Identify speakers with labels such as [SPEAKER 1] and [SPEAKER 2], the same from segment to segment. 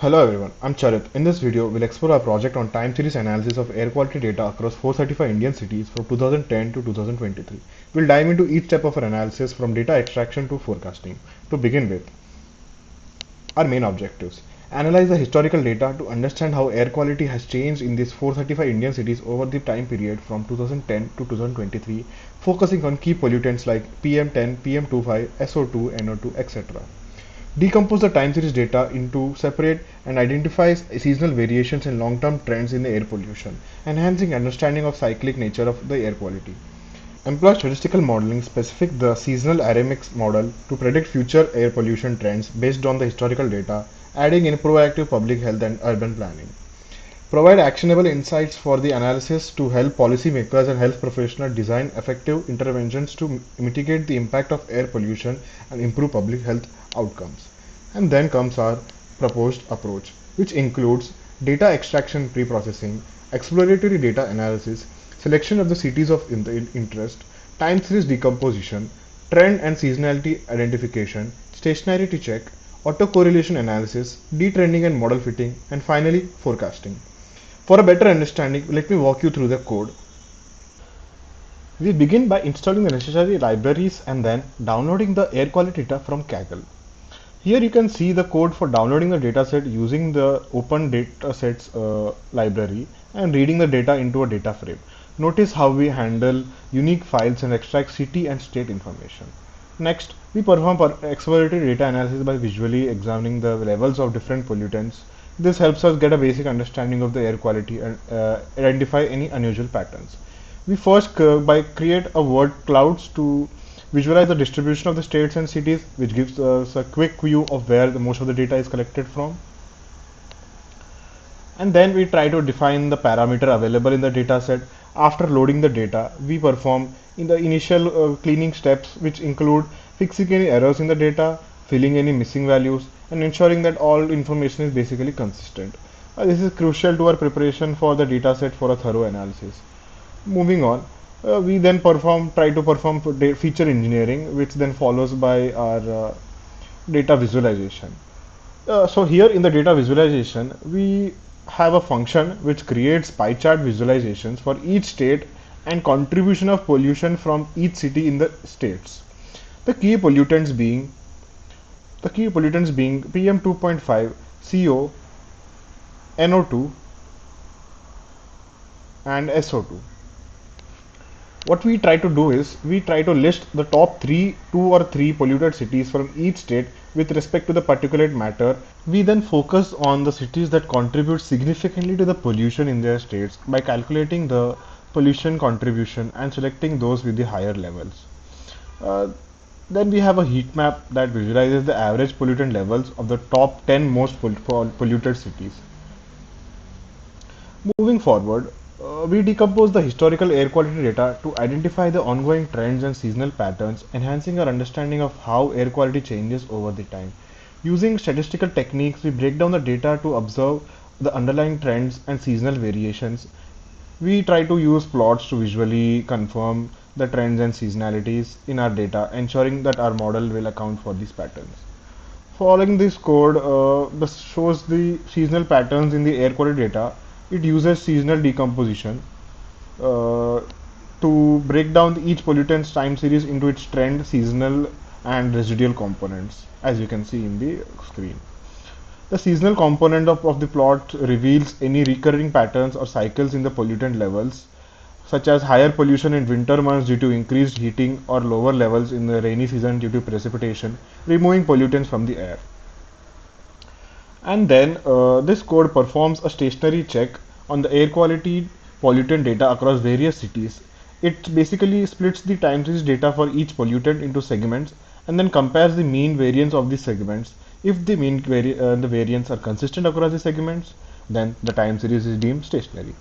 [SPEAKER 1] Hello everyone, I'm Charit. In this video, we'll explore our project on time series analysis of air quality data across 435 Indian cities from 2010 to 2023. We'll dive into each step of our analysis from data extraction to forecasting. To begin with, our main objectives. Analyze the historical data to understand how air quality has changed in these 435 Indian cities over the time period from 2010 to 2023, focusing on key pollutants like PM10, PM25, SO2, NO2, etc. Decompose the time series data into separate and identifies seasonal variations and long-term trends in the air pollution, enhancing understanding of cyclic nature of the air quality. Employ statistical modeling specific the seasonal array mix model to predict future air pollution trends based on the historical data, adding in proactive public health and urban planning. Provide actionable insights for the analysis to help policymakers and health professionals design effective interventions to mitigate the impact of air pollution and improve public health outcomes. And then comes our proposed approach, which includes data extraction pre-processing, exploratory data analysis, selection of the cities of interest, time series decomposition, trend and seasonality identification, stationarity check, autocorrelation analysis, detrending and model fitting, and finally forecasting. For a better understanding, let me walk you through the code. We begin by installing the necessary libraries and then downloading the air quality data from Kaggle. Here you can see the code for downloading the dataset using the open datasets library and reading the data into a data frame. Notice how we handle unique files and extract city and state information. Next, we perform exploratory data analysis by visually examining the levels of different pollutants. This helps us get a basic understanding of the air quality and identify any unusual patterns. We first by create a word clouds to visualize the distribution of the states and cities, which gives us a quick view of where the most of the data is collected from. And then we try to define the parameter available in the data set. After loading the data, we perform in the initial cleaning steps, which include fixing any errors in the data, filling any missing values, and ensuring that all information is basically consistent. This is crucial to our preparation for the data set for a thorough analysis. Moving on, we then try to perform feature engineering, which then follows by our data visualization. So here in the data visualization, we have a function which creates pie chart visualizations for each state and contribution of pollution from each city in the states. The key pollutants being PM 2.5, CO, NO2, and SO2. What we try to do is we try to list the top two or three polluted cities from each state with respect to the particulate matter. We then focus on the cities that contribute significantly to the pollution in their states by calculating the pollution contribution and selecting those with the higher levels. Uh, then we have a heat map that visualizes the average pollutant levels of the top 10 most polluted cities. Moving forward, we decompose the historical air quality data to identify the ongoing trends and seasonal patterns, enhancing our understanding of how air quality changes over the time. Using statistical techniques, we break down the data to observe the underlying trends and seasonal variations. We try to use plots to visually confirm the trends and seasonalities in our data, ensuring that our model will account for these patterns. Following this code, this shows the seasonal patterns in the air quality data. It uses seasonal decomposition uh, to break down each pollutant's time series into its trend, seasonal, and residual components, as you can see in the screen. The seasonal component of the plot reveals any recurring patterns or cycles in the pollutant levels, such as higher pollution in winter months due to increased heating or lower levels in the rainy season due to precipitation, removing pollutants from the air. And then this code performs a stationary check on the air quality pollutant data across various cities. It basically splits the time series data for each pollutant into segments and then compares the mean variance of these segments. If the the variance are consistent across the segments, then the time series is deemed stationary.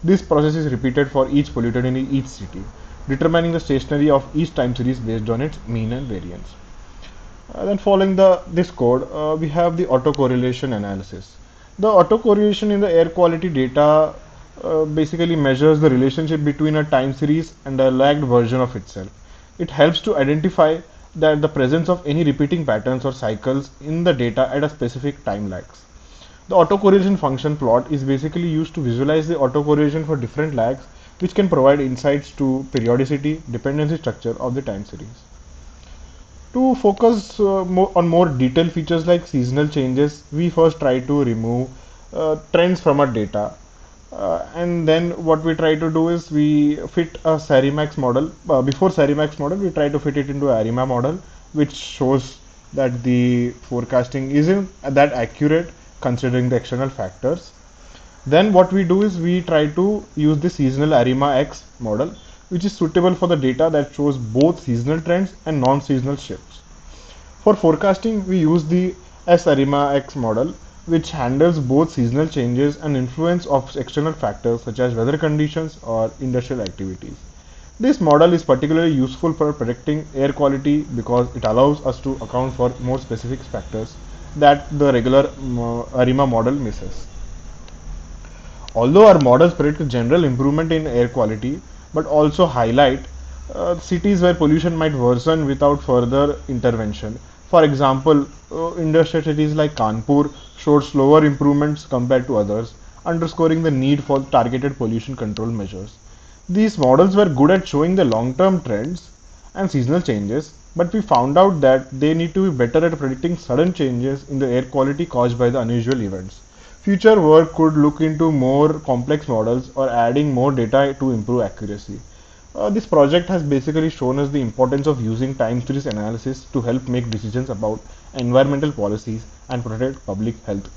[SPEAKER 1] This process is repeated for each pollutant in each city, determining the stationary of each time series based on its mean and variance. Then following this code, we have the autocorrelation analysis. The autocorrelation in the air quality data basically measures the relationship between a time series and a lagged version of itself. It helps to identify that the presence of any repeating patterns or cycles in the data at a specific time lags. The autocorrelation function plot is basically used to visualize the autocorrelation for different lags, which can provide insights to periodicity, dependency structure of the time series. To focus on more detailed features like seasonal changes, we first try to remove trends from our data. And then what we try to do is we fit a Sarimax model. Before Sarimax model, we try to fit it into ARIMA model, which shows that the forecasting isn't that accurate considering the external factors. Then what we do is we try to use the seasonal ARIMA X model, which is suitable for the data that shows both seasonal trends and non-seasonal shifts. For forecasting, we use the S-ARIMA X model, which handles both seasonal changes and influence of external factors such as weather conditions or industrial activities. This model is particularly useful for predicting air quality because it allows us to account for more specific factors that the regular ARIMA model misses. Although our models predict general improvement in air quality, but also highlight cities where pollution might worsen without further intervention. For example, industrial cities like Kanpur showed slower improvements compared to others, underscoring the need for targeted pollution control measures. These models were good at showing the long-term trends and seasonal changes, but we found out that they need to be better at predicting sudden changes in the air quality caused by the unusual events. Future work could look into more complex models or adding more data to improve accuracy. This project has basically shown us the importance of using time series analysis to help make decisions about environmental policies and protect public health